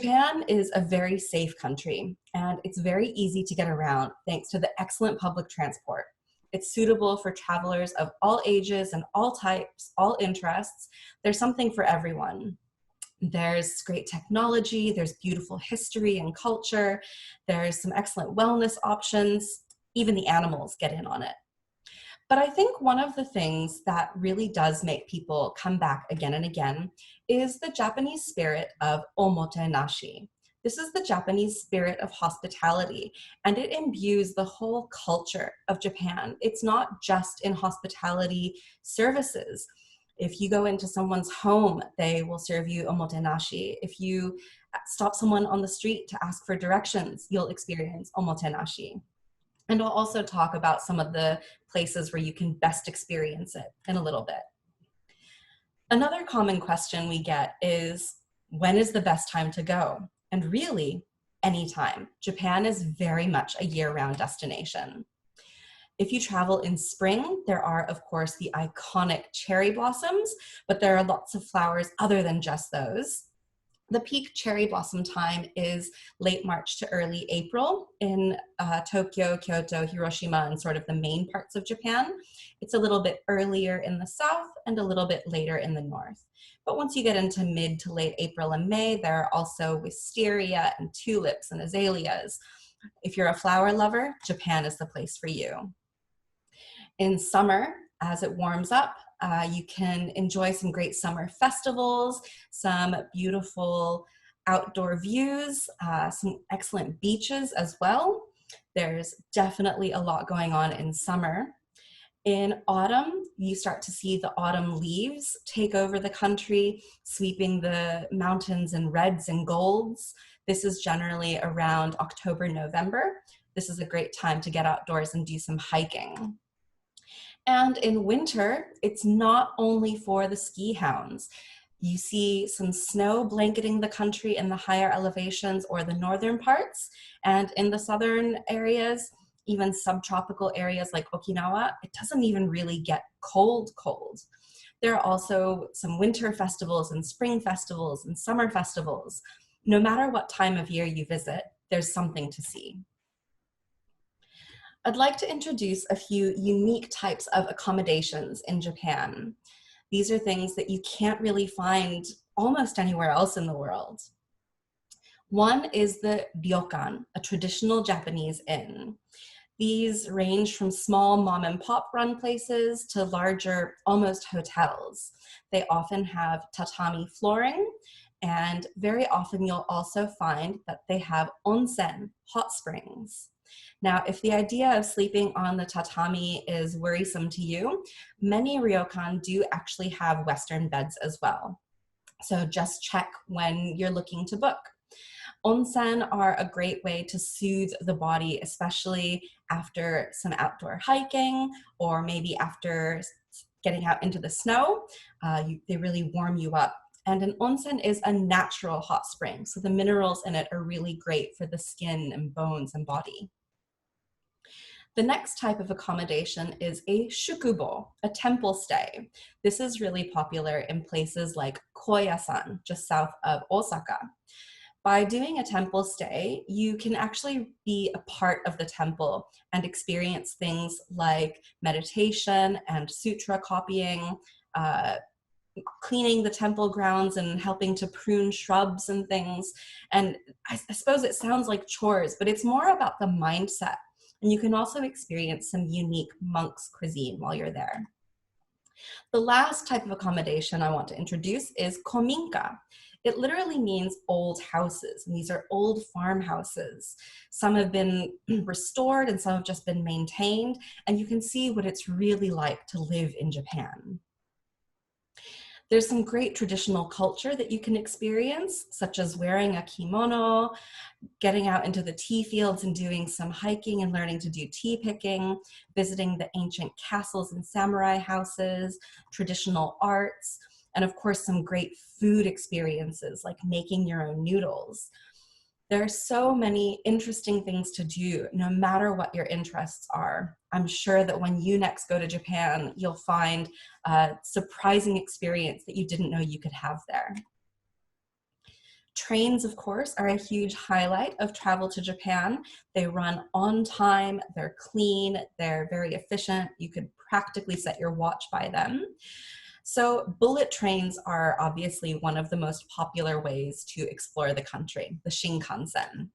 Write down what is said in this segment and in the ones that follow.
Japan is a very safe country, and it's very easy to get around thanks to the excellent public transport. It's suitable for travelers of all ages and all types, all interests. There's something for everyone. There's great technology, there's beautiful history and culture, there's some excellent wellness options, even the animals get in on it. But I think one of the things that really does make people come back again and again is the Japanese spirit of omotenashi. This is the Japanese spirit of hospitality, and it imbues the whole culture of Japan. It's not just in hospitality services. If you go into someone's home, they will serve you omotenashi. If you stop someone on the street to ask for directions, you'll experience omotenashi. And we'll also talk about some of the places where you can best experience it in a little bit. Another common question we get is, when is the best time to go? And really, anytime. Japan is very much a year-round destination. If you travel in spring, there are, of course, the iconic cherry blossoms, but there are lots of flowers other than just those. The peak cherry blossom time is late March to early April in Tokyo, Kyoto, Hiroshima, and sort of the main parts of Japan. It's a little bit earlier in the south and a little bit later in the north. But once you get into mid to late April and May, there are also wisteria and tulips and azaleas. If you're a flower lover, Japan is the place for you. In summer, as it warms up, you can enjoy some great summer festivals, some beautiful outdoor views, some excellent beaches as well. There's definitely a lot going on in summer. In autumn, you start to see the autumn leaves take over the country, sweeping the mountains in reds and golds. This is generally around October, November. This is a great time to get outdoors and do some hiking. And in winter, it's not only for the ski hounds. You see some snow blanketing the country in the higher elevations or the northern parts. And in the southern areas, even subtropical areas like Okinawa, it doesn't even really get cold. There are also some winter festivals and spring festivals and summer festivals. No matter what time of year you visit, there's something to see. I'd like to introduce a few unique types of accommodations in Japan. These are things that you can't really find almost anywhere else in the world. One is the ryokan, a traditional Japanese inn. These range from small mom and pop run places to larger, almost hotels. They often have tatami flooring, and very often you'll also find that they have onsen, hot springs. Now, if the idea of sleeping on the tatami is worrisome to you, many ryokan do actually have Western beds as well. So just check when you're looking to book. Onsen are a great way to soothe the body, especially after some outdoor hiking or maybe after getting out into the snow. They really warm you up. And an onsen is a natural hot spring, so the minerals in it are really great for the skin and bones and body. The next type of accommodation is a shukubo, a temple stay. This is really popular in places like Koyasan, just south of Osaka. By doing a temple stay, you can actually be a part of the temple and experience things like meditation and sutra copying, cleaning the temple grounds and helping to prune shrubs and things. And I suppose it sounds like chores, but it's more about the mindset. And you can also experience some unique monk's cuisine while you're there. The last type of accommodation I want to introduce is kominka. It literally means old houses, and these are old farmhouses. Some have been restored and some have just been maintained, and you can see what it's really like to live in Japan. There's some great traditional culture that you can experience, such as wearing a kimono, getting out into the tea fields and doing some hiking and learning to do tea picking, visiting the ancient castles and samurai houses, traditional arts, and of course some great food experiences like making your own noodles. There are so many interesting things to do, no matter what your interests are. I'm sure that when you next go to Japan, you'll find a surprising experience that you didn't know you could have there. Trains, of course, are a huge highlight of travel to Japan. They run on time, they're clean, they're very efficient. You could practically set your watch by them. So bullet trains are obviously one of the most popular ways to explore the country, the Shinkansen.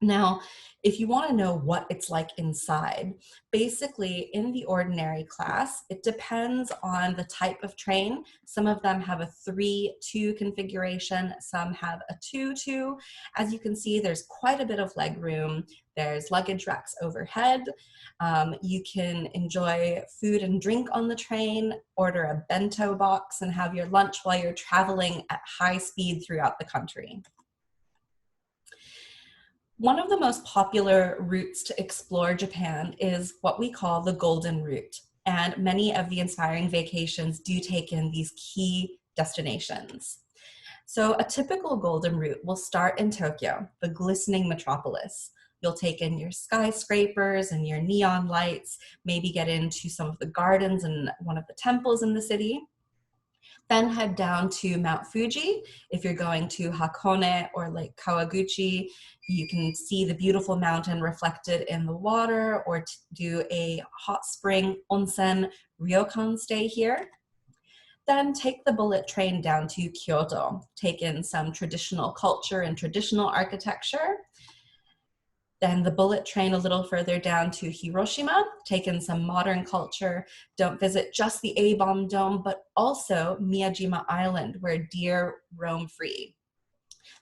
Now, if you want to know what it's like inside, basically in the ordinary class, it depends on the type of train. Some of them have a 3-2 configuration, some have a 2-2. As you can see, there's quite a bit of leg room. There's luggage racks overhead. You can enjoy food and drink on the train, order a bento box, and have your lunch while you're traveling at high speed throughout the country. One of the most popular routes to explore Japan is what we call the Golden Route, and many of the inspiring vacations do take in these key destinations. So a typical Golden Route will start in Tokyo, the glistening metropolis. You'll take in your skyscrapers and your neon lights, maybe get into some of the gardens and one of the temples in the city. Then head down to Mount Fuji. If you're going to Hakone or Lake Kawaguchi, you can see the beautiful mountain reflected in the water, or to do a hot spring onsen ryokan stay here. Then take the bullet train down to Kyoto, take in some traditional culture and traditional architecture. Then the bullet train a little further down to Hiroshima, take in some modern culture. Don't visit just the A-bomb dome, but also Miyajima Island, where deer roam free.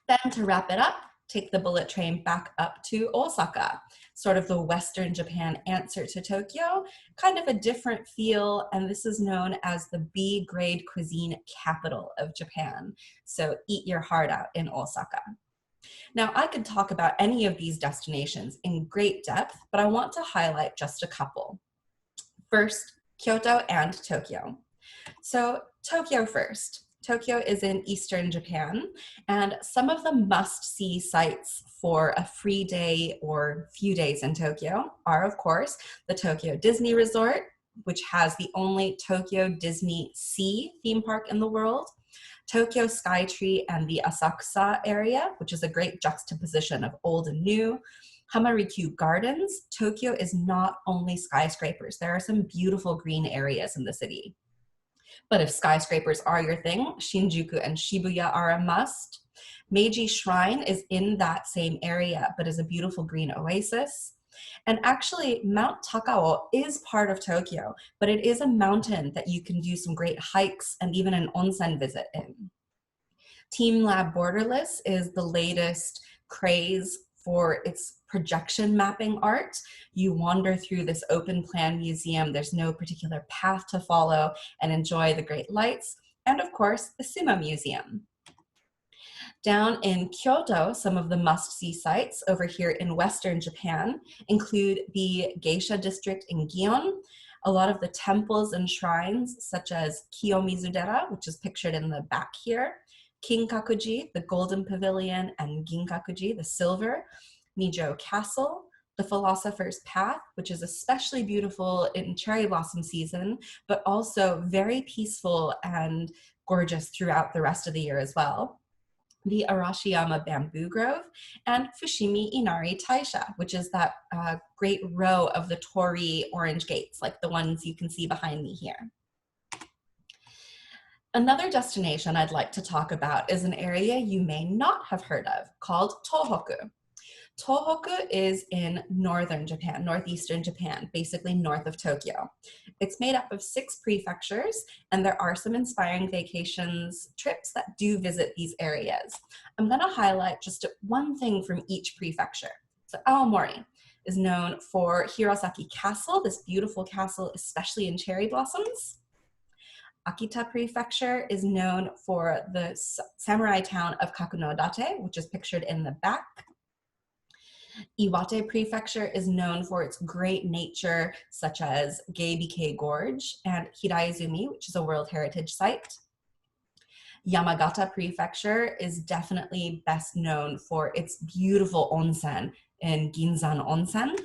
Then to wrap it up, take the bullet train back up to Osaka, sort of the Western Japan answer to Tokyo, kind of a different feel, and this is known as the B-grade cuisine capital of Japan. So eat your heart out in Osaka. Now, I could talk about any of these destinations in great depth, but I want to highlight just a couple. First, Kyoto and Tokyo. So Tokyo first. Tokyo is in Eastern Japan, and some of the must-see sites for a free day or few days in Tokyo are, of course, the Tokyo Disney Resort, which has the only Tokyo Disney Sea theme park in the world, Tokyo Skytree and the Asakusa area, which is a great juxtaposition of old and new. Hamarikyu Gardens. Tokyo is not only skyscrapers. There are some beautiful green areas in the city. But if skyscrapers are your thing, Shinjuku and Shibuya are a must. Meiji Shrine is in that same area, but is a beautiful green oasis. And actually, Mount Takao is part of Tokyo, but it is a mountain that you can do some great hikes and even an onsen visit in. Team Lab Borderless is the latest craze for its projection mapping art. You wander through this open plan museum. There's no particular path to follow, and enjoy the great lights. And of course, the Sumo Museum. Down in Kyoto, some of the must-see sites over here in Western Japan include the Geisha district in Gion, a lot of the temples and shrines such as Kiyomizu-dera, which is pictured in the back here, Kinkakuji, the Golden Pavilion, and Ginkakuji, the Silver, Nijo Castle, the Philosopher's Path, which is especially beautiful in cherry blossom season, but also very peaceful and gorgeous throughout the rest of the year as well. The Arashiyama Bamboo Grove, and Fushimi Inari Taisha, which is that great row of the torii orange gates, like the ones you can see behind me here. Another destination I'd like to talk about is an area you may not have heard of, called Tohoku. Tohoku is in northern Japan, northeastern Japan, basically north of Tokyo. It's made up of 6 prefectures, and there are some inspiring vacations trips that do visit these areas. I'm going to highlight just one thing from each prefecture. So Aomori is known for Hirosaki Castle, this beautiful castle, especially in cherry blossoms. Akita Prefecture is known for the samurai town of Kakunodate, which is pictured in the back. Iwate Prefecture is known for its great nature, such as Geibike Gorge and Hiraizumi, which is a World Heritage Site. Yamagata Prefecture is definitely best known for its beautiful onsen in Ginzan Onsen.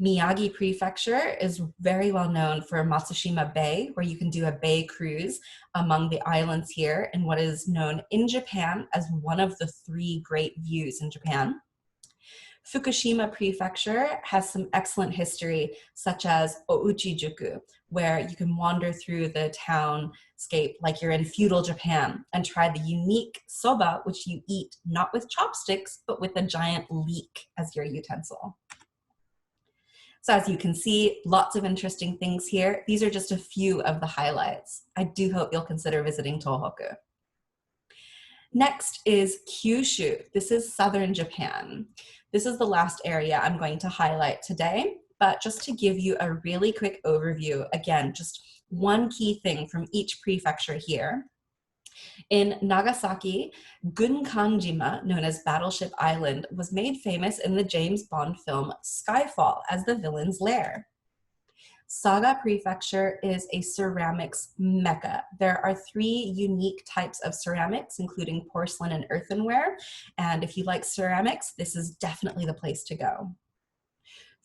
Miyagi Prefecture is very well known for Matsushima Bay, where you can do a bay cruise among the islands here in what is known in Japan as one of the 3 great views in Japan. Fukushima Prefecture has some excellent history, such as Ouchi-juku, where you can wander through the townscape like you're in feudal Japan and try the unique soba, which you eat not with chopsticks, but with a giant leek as your utensil. So as you can see, lots of interesting things here. These are just a few of the highlights. I do hope you'll consider visiting Tohoku. Next is Kyushu. This is southern Japan. This is the last area I'm going to highlight today, but just to give you a really quick overview, again, just one key thing from each prefecture here. In Nagasaki, Gunkanjima, known as Battleship Island, was made famous in the James Bond film Skyfall as the villain's lair. Saga Prefecture is a ceramics mecca. There are 3 unique types of ceramics, including porcelain and earthenware. And if you like ceramics, this is definitely the place to go.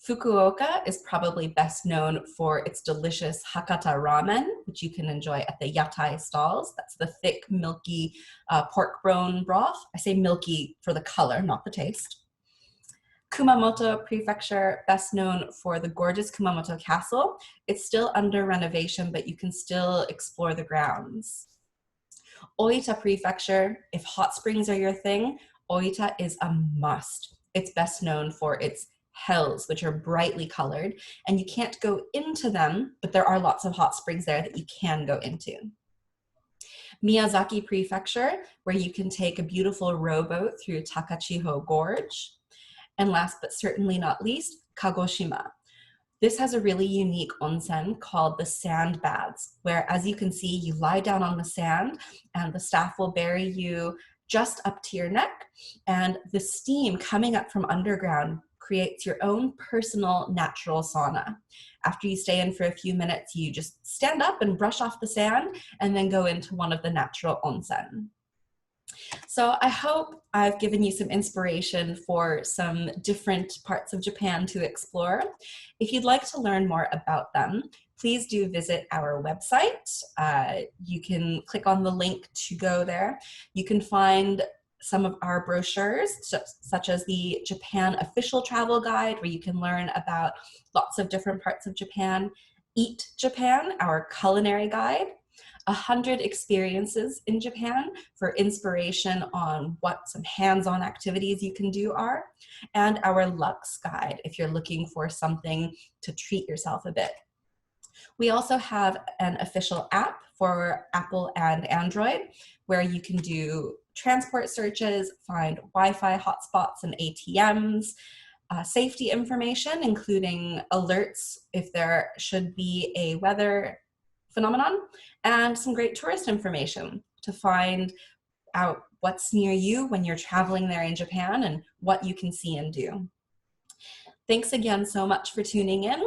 Fukuoka is probably best known for its delicious Hakata ramen, which you can enjoy at the yatai stalls. That's the thick, milky pork bone broth. I say milky for the color, not the taste. Kumamoto Prefecture, best known for the gorgeous Kumamoto Castle. It's still under renovation, but you can still explore the grounds. Oita Prefecture, if hot springs are your thing, Oita is a must. It's best known for its hells, which are brightly colored, and you can't go into them, but there are lots of hot springs there that you can go into. Miyazaki Prefecture, where you can take a beautiful rowboat through Takachiho Gorge. And last but certainly not least, Kagoshima. This has a really unique onsen called the sand baths, where as you can see, you lie down on the sand and the staff will bury you just up to your neck, and the steam coming up from underground creates your own personal natural sauna. After you stay in for a few minutes, you just stand up and brush off the sand and then go into one of the natural onsen. So I hope I've given you some inspiration for some different parts of Japan to explore. If you'd like to learn more about them, please do visit our website. You can click on the link to go there. You can find some of our brochures, such as the Japan Official Travel Guide, where you can learn about lots of different parts of Japan. Eat Japan, our culinary guide. 100 experiences in Japan for inspiration on what some hands-on activities you can do are, and our Lux Guide if you're looking for something to treat yourself a bit. We also have an official app for Apple and Android where you can do transport searches, find Wi-Fi hotspots and ATMs, safety information, including alerts if there should be a weather phenomenon, and some great tourist information to find out what's near you when you're traveling there in Japan and what you can see and do. Thanks again so much for tuning in.